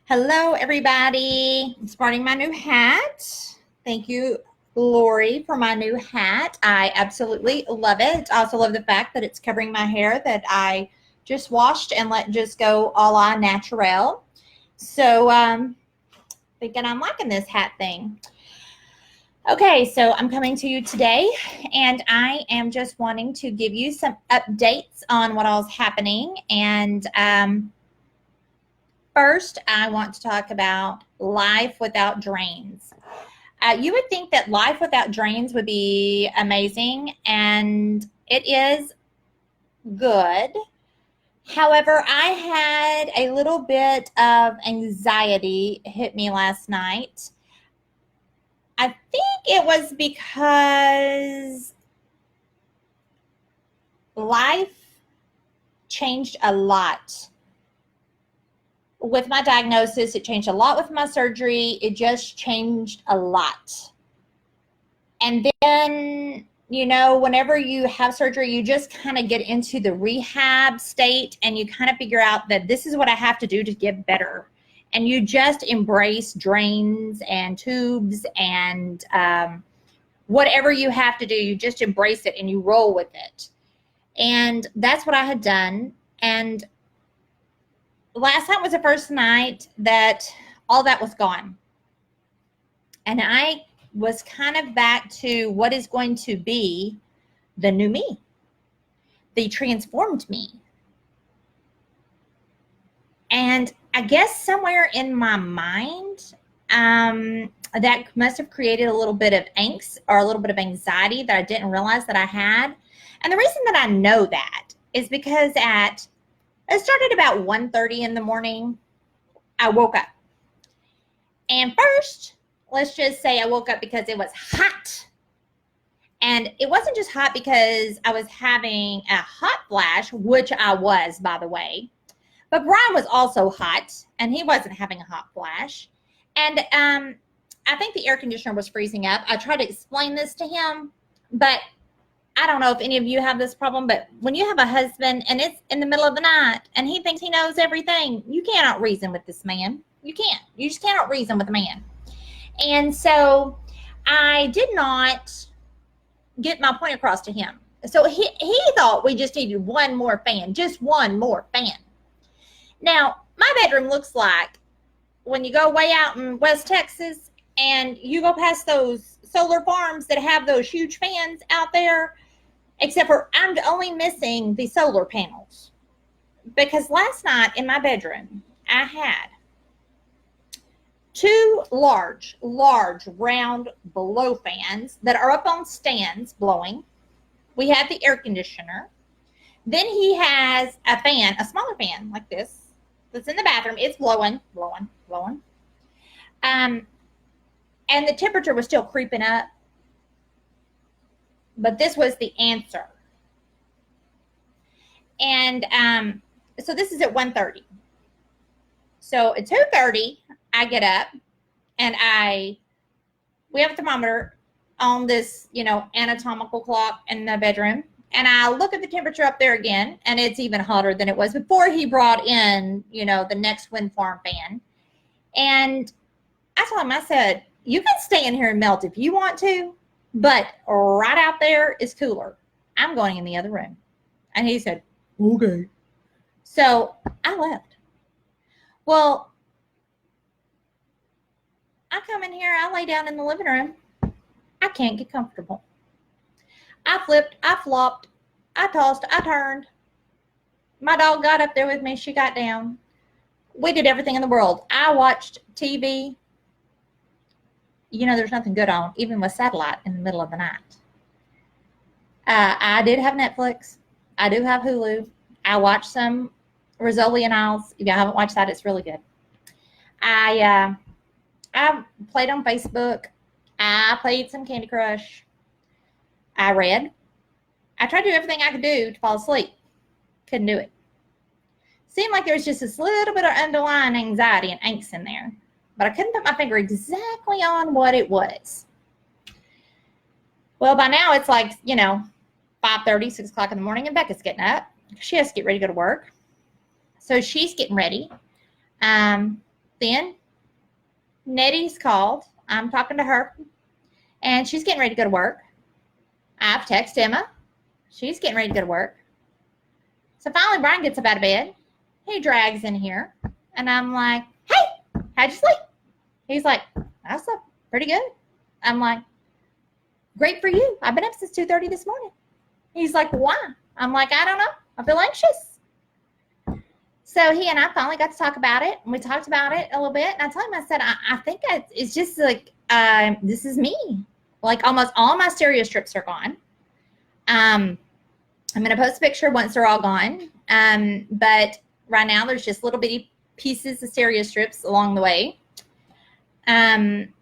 Hello, everybody. I'm sporting my new hat. Thank you, Lori, for my new hat. I absolutely love it. I also love the fact that it's covering my hair that I just washed and let just go a la naturel. So, thinking I'm liking this hat thing. Okay, so I'm coming to you today, and I am just wanting to give you some updates on what all's happening. And first, I want to talk about life without drains. You would think that life without drains would be amazing, and it is good. However, I had a little bit of anxiety hit me last night. I think it was because life changed a lot. With my diagnosis, it changed a lot with my surgery. It just changed a lot. And then, whenever you have surgery, you just kind of get into the rehab state and you kind of figure out that this is what I have to do to get better. And you just embrace drains and tubes and whatever you have to do, you just embrace it and you roll with it. And that's what I had done. And last night was the first night that all that was gone. And I was kind of back to what is going to be the new me, the transformed me. And I guess somewhere in my mind, that must have created a little bit of angst or a little bit of anxiety that I didn't realize that I had. And the reason that I know that is because it started about 1:30 in the morning. I woke up. And first, let's just say I woke up because it was hot. And it wasn't just hot because I was having a hot flash, which I was, by the way. But Brian was also hot, and he wasn't having a hot flash. And I think the air conditioner was freezing up. I tried to explain this to him, but I don't know if any of you have this problem, but when you have a husband and it's in the middle of the night and he thinks he knows everything, you cannot reason with this man. You can't. You just cannot reason with a man. And so I did not get my point across to him. So he thought we just needed one more fan, just one more fan. Now, my bedroom looks like when you go way out in West Texas and you go past those solar farms that have those huge fans out there, except for I'm only missing the solar panels. Because last night in my bedroom, I had two large, round blow fans that are up on stands blowing. We had the air conditioner. Then he has a fan, a smaller fan like this, that's in the bathroom. It's blowing. And the temperature was still creeping up. But this was the answer. And so this is at 1:30. So at 2:30, I get up and we have a thermometer on this, anatomical clock in the bedroom. And I look at the temperature up there again, and it's even hotter than it was before he brought in, the next wind farm fan. And I told him, I said, you can stay in here and melt if you want to, but right out there is cooler. I'm going in the other room. And he said, okay. So I left. Well, I come in here, I lay down in the living room. I can't get comfortable. I flipped, I flopped, I tossed, I turned. My dog got up there with me. She got down. We did everything in the world. I watched TV. There's nothing good on, even with satellite in the middle of the night. I did have Netflix. I do have Hulu. I watched some Rizzoli and Isles. If y'all haven't watched that, it's really good. I played on Facebook. I played some Candy Crush. I read. I tried to do everything I could do to fall asleep. Couldn't do it. Seemed like there was just this little bit of underlying anxiety and angst in there. But I couldn't put my finger exactly on what it was. Well, by now it's like, 5:30, 6 o'clock in the morning, and Becca's getting up. She has to get ready to go to work. So she's getting ready. then Nettie's called. I'm talking to her, and she's getting ready to go to work. I've texted Emma. She's getting ready to go to work. So finally, Brian gets up out of bed. He drags in here, and I'm like, hey, how'd you sleep? He's like, I slept pretty good. I'm like, great for you. I've been up since 2:30 this morning. He's like, why? I'm like, I don't know. I feel anxious. So he and I finally got to talk about it, and we talked about it a little bit. And I told him, I said, I think it's just like, this is me. Like almost all my stereo strips are gone. I'm going to post a picture once they're all gone. But right now there's just little bitty pieces of stereo strips along the way. And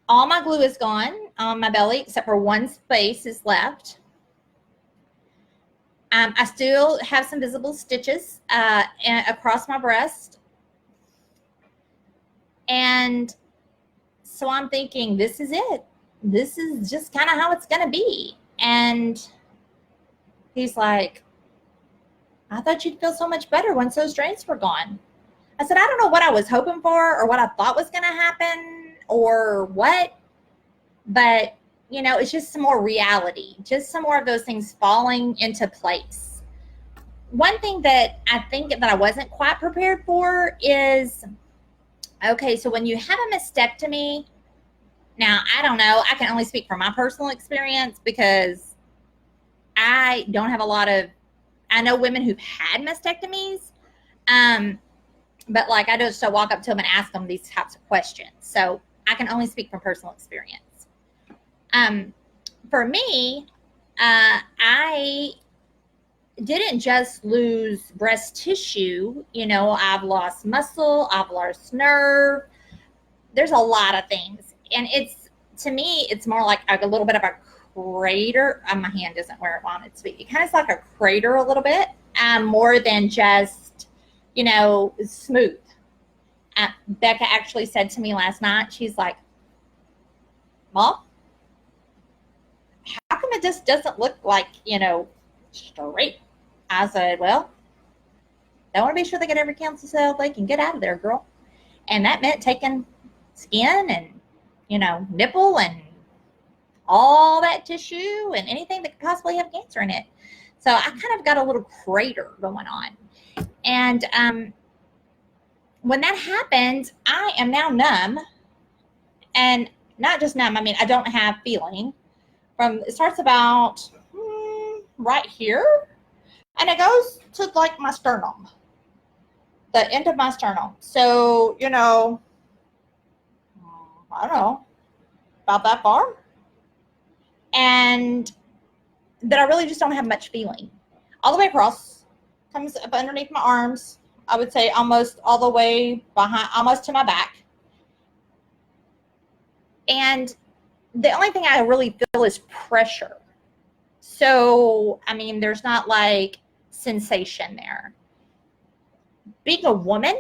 all my glue is gone on my belly, except for one space is left. I still have some visible stitches across my breast. And so I'm thinking, this is it. This is just kind of how it's going to be. And he's like, I thought you'd feel so much better once those drains were gone. I said, I don't know what I was hoping for or what I thought was going to happen or what, but you know, it's just some more reality, just some more of those things falling into place. One thing that I think that I wasn't quite prepared for is, okay, so when you have a mastectomy, now I don't know, I can only speak from my personal experience because I don't have a lot of, I know women who've had mastectomies, but like I just walk up to them and ask them these types of questions. So I can only speak from personal experience. For me, I didn't just lose breast tissue. You know, I've lost muscle, I've lost nerve. There's a lot of things. And it's, to me, it's more like a little bit of a crater. My hand isn't where I want it to be. It kind of is like a crater a little bit, more than just, you know, smooth. Becca actually said to me last night, she's like, Mom, how come it just doesn't look like, you know, straight? I said, well, they want to be sure they get every cancer cell they can get out of there, girl. And that meant taking skin and, you know, nipple and all that tissue and anything that could possibly have cancer in it. So I kind of got a little crater going on. And when that happened, I am now numb. And not just numb, I mean, I don't have feeling. It starts about right here, and it goes to like my sternum, the end of my sternum. So, you know, I don't know, about that far. And that I really just don't have much feeling. All the way across, comes up underneath my arms, I would say almost all the way behind, almost to my back. And the only thing I really feel is pressure. So, I mean, there's not like sensation there. Being a woman,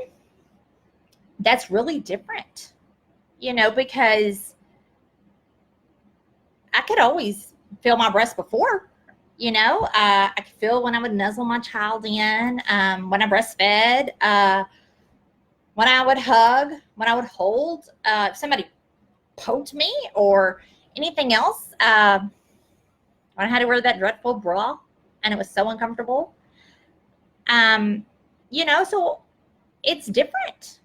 that's really different, you know, because I could always feel my breast before, you know. I could feel when I would nuzzle my child in, when I breastfed, when I would hug, when I would hold, if somebody poked me or anything else, when I had to wear that dreadful bra and it was so uncomfortable. You know, so it's different.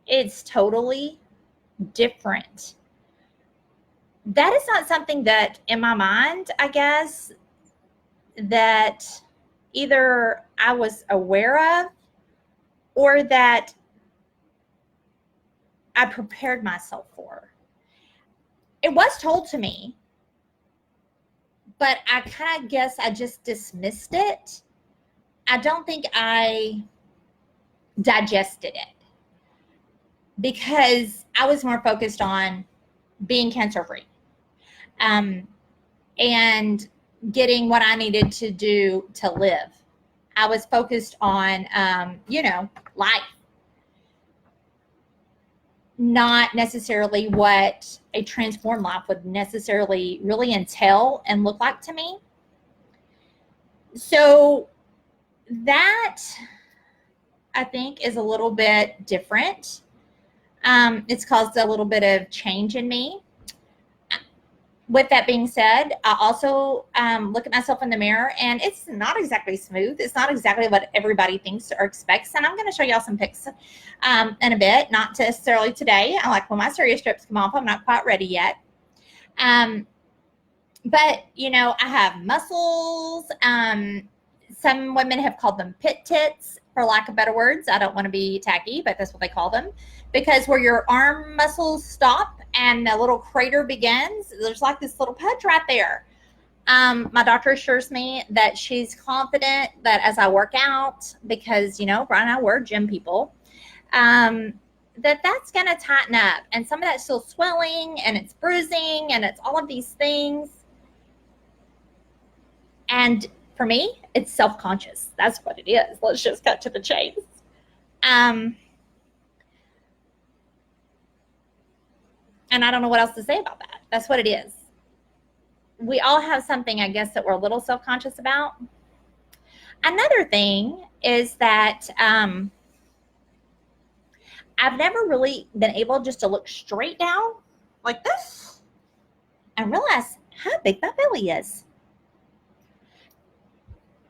It's totally different. That is not something that in my mind, I guess, that either I was aware of or that I prepared myself for. It was told to me, but I kind of guess I just dismissed it. I don't think I digested it because I was more focused on being cancer-free, and getting what I needed to do to live. I was focused on, you know, life, not necessarily what a transformed life would necessarily really entail and look like to me. So that, I think, is a little bit different. It's caused a little bit of change in me. With that being said, I also look at myself in the mirror, and it's not exactly smooth. It's not exactly what everybody thinks or expects. And I'm going to show y'all some pics in a bit, not necessarily today. I like when my serious strips come off. I'm not quite ready yet. But, you know, I have muscles. Some women have called them pit tits, for lack of better words. I don't want to be tacky, but that's what they call them. Because where your arm muscles stop and the little crater begins, there's like this little pudge right there. My doctor assures me that she's confident that as I work out, because, you know, Brian and I were gym people, that's going to tighten up. And some of that's still swelling, and it's bruising, and it's all of these things. And for me, it's self-conscious. That's what it is. Let's just cut to the chase. And I don't know what else to say about that. That's what it is. We all have something, I guess, that we're a little self-conscious about. Another thing is that I've never really been able just to look straight down like this and realize how big my belly is.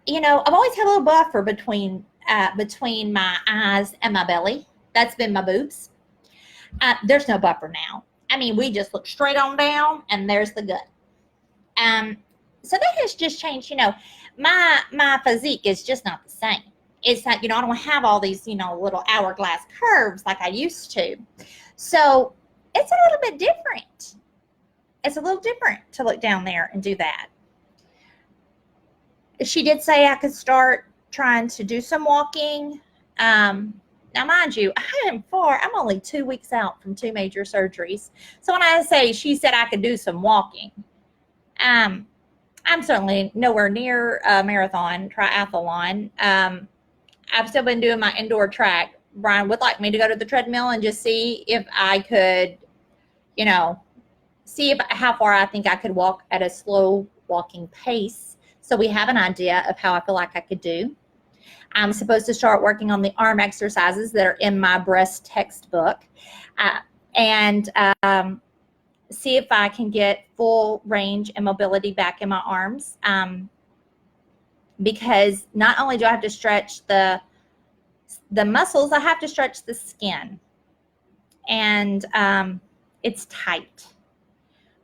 You know, I've always had a little buffer between my eyes and my belly. That's been my boobs. There's no buffer now. I mean, we just look straight on down, and there's the gut. So that has just changed. You know, my physique is just not the same. It's like, you know, I don't have all these, you know, little hourglass curves like I used to. So it's a little bit different. It's a little different to look down there and do that. She did say I could start trying to do some walking. Now, mind you, I'm only 2 weeks out from 2 major surgeries. So when I say she said I could do some walking, I'm certainly nowhere near a marathon, triathlon. I've still been doing my indoor track. Brian would like me to go to the treadmill and just see if I could, you know, how far I think I could walk at a slow walking pace. So we have an idea of how I feel like I could do. I'm supposed to start working on the arm exercises that are in my breast textbook, and see if I can get full range and mobility back in my arms. Because not only do I have to stretch the muscles, I have to stretch the skin, and it's tight.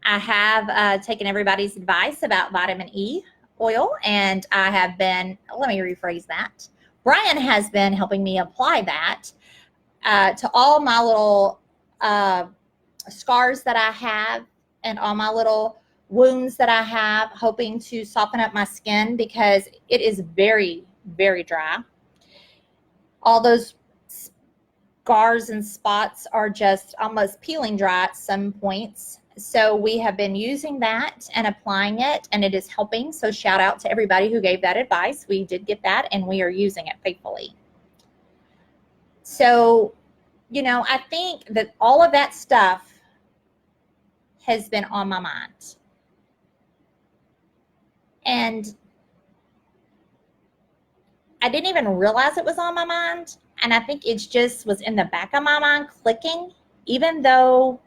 I have taken everybody's advice about vitamin E oil, and I have been, let me rephrase that. Brian has been helping me apply that to all my little scars that I have and all my little wounds that I have, hoping to soften up my skin because it is very, very dry. All those scars and spots are just almost peeling dry at some points. So we have been using that and applying it, and it is helping. So shout out to everybody who gave that advice. We did get that, and we are using it faithfully. So, you know, I think that all of that stuff has been on my mind. And I didn't even realize it was on my mind. And I think it just was in the back of my mind clicking, even though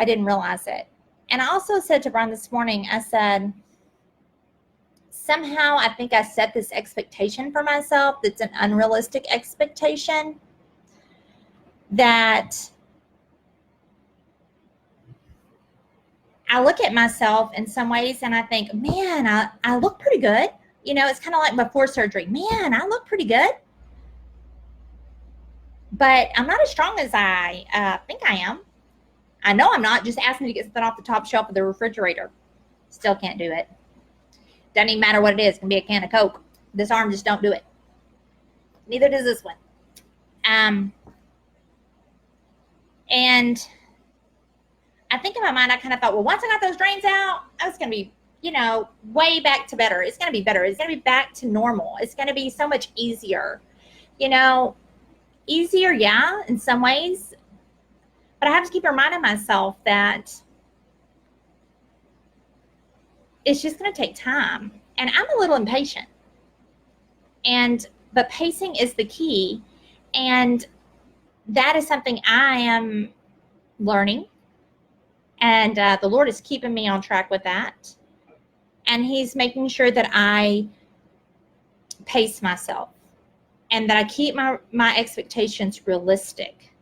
I didn't realize it. And I also said to Brian this morning, I said, somehow I think I set this expectation for myself that's an unrealistic expectation, that I look at myself in some ways and I think, man, I look pretty good. You know, it's kind of like before surgery. Man, I look pretty good. But I'm not as strong as I think I am. I know I'm not. Just ask me to get something off the top shelf of the refrigerator. Still can't do it. Doesn't even matter what it is. It can be a can of Coke. This arm just don't do it. Neither does this one. And I think in my mind, I kind of thought, well, once I got those drains out, I was going to be, you know, way back to better. It's going to be better. It's going to be back to normal. It's going to be so much easier. You know, easier, yeah, in some ways. But I have to keep reminding myself that it's just going to take time. And I'm a little impatient. And But pacing is the key. And that is something I am learning. And the Lord is keeping me on track with that. And He's making sure that I pace myself and that I keep my expectations realistic.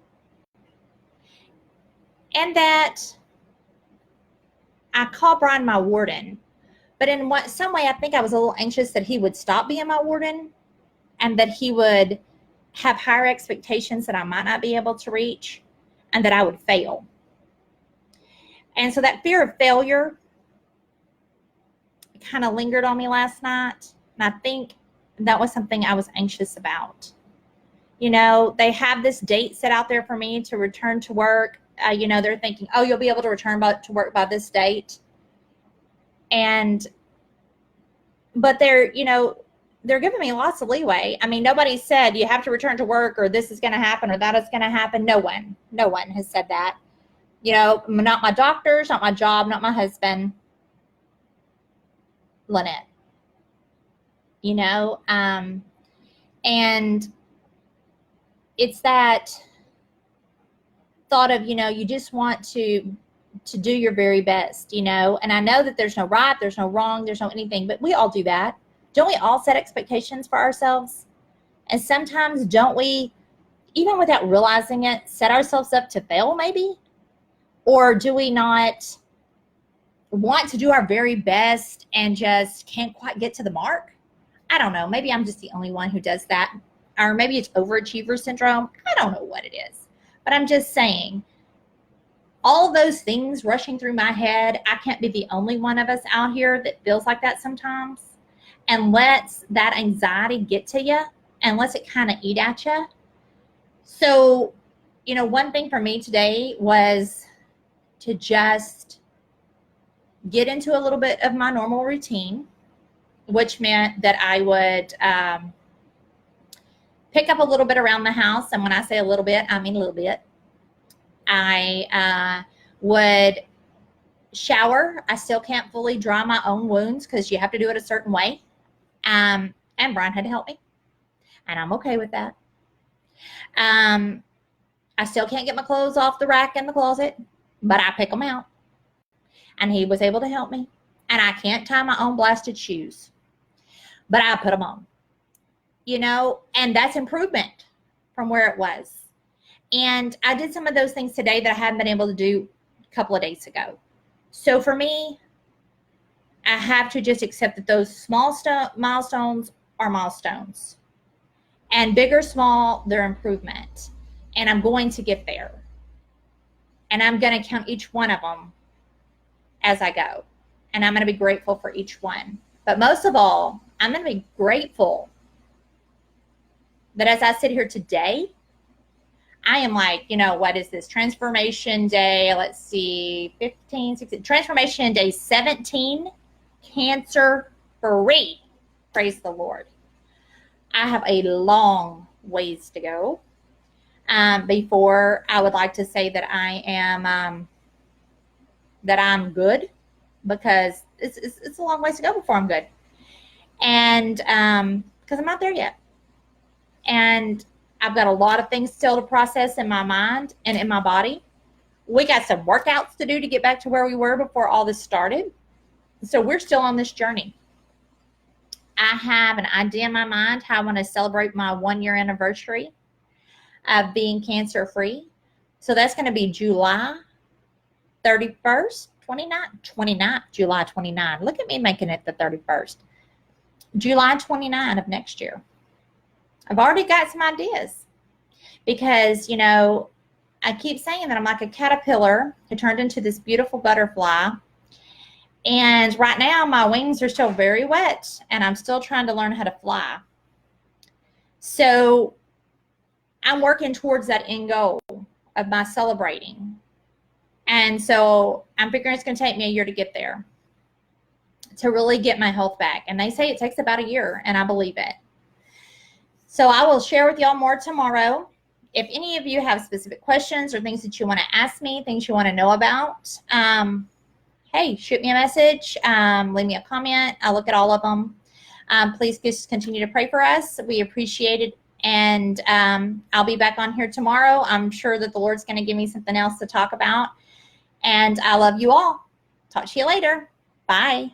And that I call Brian my warden. But in some way, I think I was a little anxious that he would stop being my warden and that he would have higher expectations that I might not be able to reach and that I would fail. And so that fear of failure kind of lingered on me last night. And I think that was something I was anxious about. You know, they have this date set out there for me to return to work. You know, they're thinking, oh, you'll be able to return to work by this date. But they're giving me lots of leeway. I mean, nobody said you have to return to work or this is going to happen or that is going to happen. No one has said that. You know, not my doctors, not my job, not my husband, Lynette. You know, and it's that thought of, you know, you just want to do your very best, you know, and I know that there's no right, there's no wrong, there's no anything, but we all do that. Don't we all set expectations for ourselves? And sometimes don't we, even without realizing it, set ourselves up to fail maybe? Or do we not want to do our very best and just can't quite get to the mark? I don't know. Maybe I'm just the only one who does that. Or maybe it's overachiever syndrome. I don't know what it is. But I'm just saying, all those things rushing through my head, I can't be the only one of us out here that feels like that sometimes. And lets that anxiety get to you and lets it kind of eat at you. So, you know, one thing for me today was to just get into a little bit of my normal routine, which meant that I would pick up a little bit around the house. And when I say a little bit, I mean a little bit. I would shower. I still can't fully dry my own wounds because you have to do it a certain way. And Brian had to help me. And I'm okay with that. I still can't get my clothes off the rack in the closet, but I pick them out. And he was able to help me. And I can't tie my own blasted shoes, but I put them on. You know, and that's improvement from where it was. And I did some of those things today that I hadn't been able to do a couple of days ago. So for me, I have to just accept that those small milestones are milestones. And big or small, they're improvement. And I'm going to get there. And I'm going to count each one of them as I go. And I'm going to be grateful for each one. But most of all, I'm going to be grateful that as I sit here today, I am like, you know, what is this? Transformation Day, let's see, 15, 16, Transformation Day 17, cancer free. Praise the Lord. I have a long ways to go before I would like to say that I am, that I'm good, because it's a long ways to go before I'm good. And because I'm not there yet. And I've got a lot of things still to process in my mind and in my body. We got some workouts to do to get back to where we were before all this started. So we're still on this journey. I have an idea in my mind how I want to celebrate my 1-year anniversary of being cancer free. So that's going to be July 31st, 29th, July 29. Look at me making it the 31st. July 29 of next year. I've already got some ideas because, you know, I keep saying that I'm like a caterpillar who turned into this beautiful butterfly. And right now my wings are still very wet and I'm still trying to learn how to fly. So I'm working towards that end goal of my celebrating. And so I'm figuring it's going to take me a year to get there, to really get my health back. And they say it takes about a year, and I believe it. So I will share with y'all more tomorrow. If any of you have specific questions or things that you want to ask me, things you want to know about, hey, shoot me a message, leave me a comment. I look at all of them. Please just continue to pray for us. We appreciate it. And I'll be back on here tomorrow. I'm sure that the Lord's going to give me something else to talk about. And I love you all. Talk to you later. Bye.